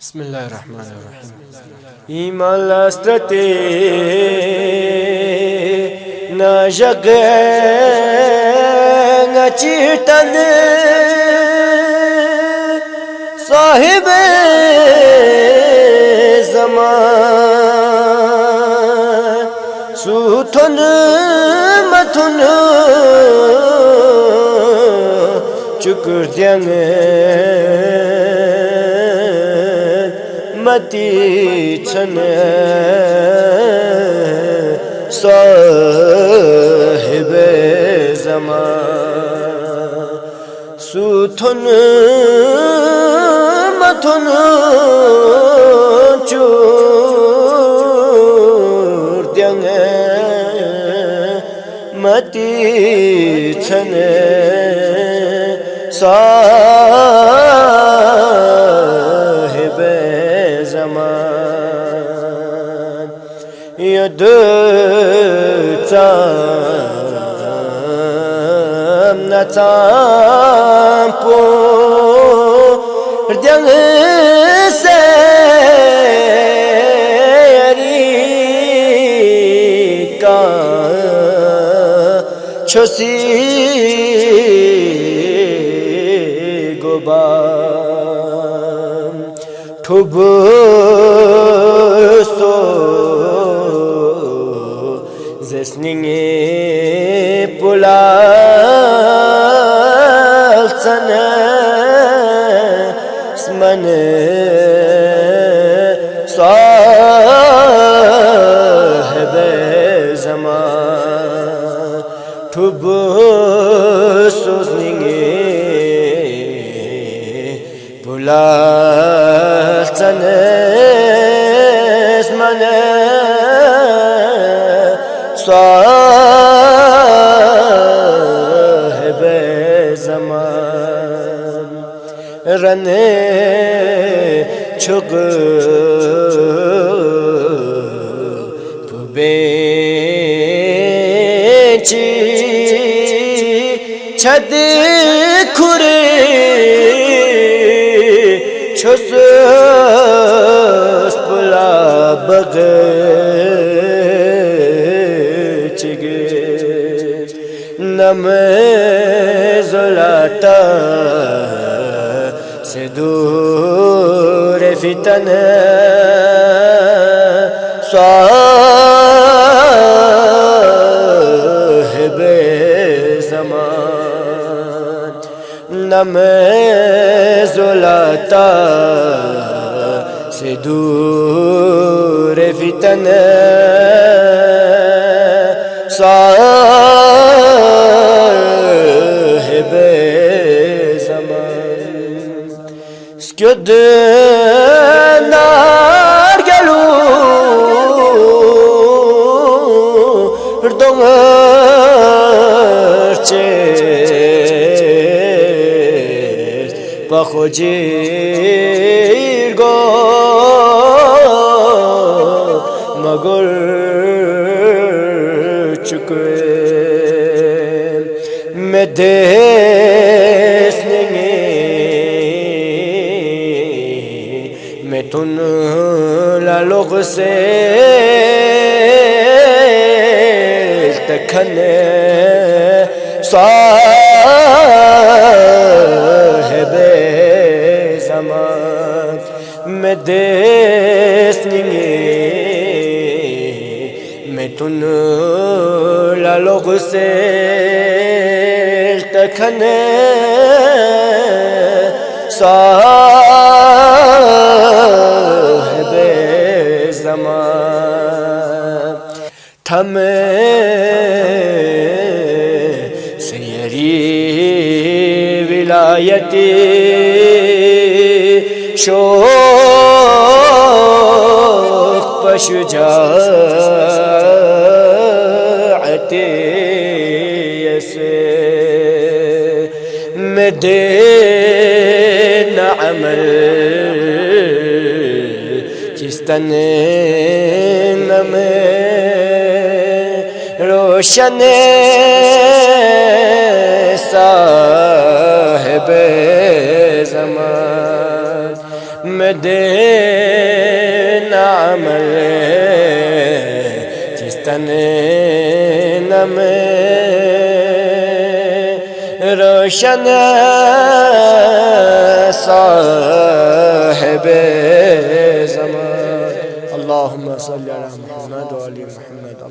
بسم الله الرحمن الرحيم. ایمان لاسترتے ناجگ نچیٹن صاحب زمان سوتھن متھن چکر دیاں متی چھن صاحب زمان سوتھن متھن چور دیاں متی چھن صاحب زمان ید چام نچام پور دیاں سیری کا چھسی گوبام ٹھب سو زسنگے پلا سن سمن صاحب زمان ٹھب سوزنگے پلا سن سمن صاحب زمان رن چھگ بینچی چھد کھرے چھس پلا بغ نم زلاتا سے دور فتن صاحب زمان نم زلاتا سے دور فتن صاحب زمان سکد نار گلو ردنگ چیز پخو جیر گو مگر چکے میں دیسنگے میں تن لالوگ سے تکھنے صاحب زمان میں دیسنگے میں تن لالوگ سے تکھنے صاحب زمان تھم سیری ولایتی شوق پشجاعتی میں دین عمل چستن میں روشن صاحب زمان ترین عمل چستن نم روشن صاحب زمان اللهم صل على محمد وعلى محمد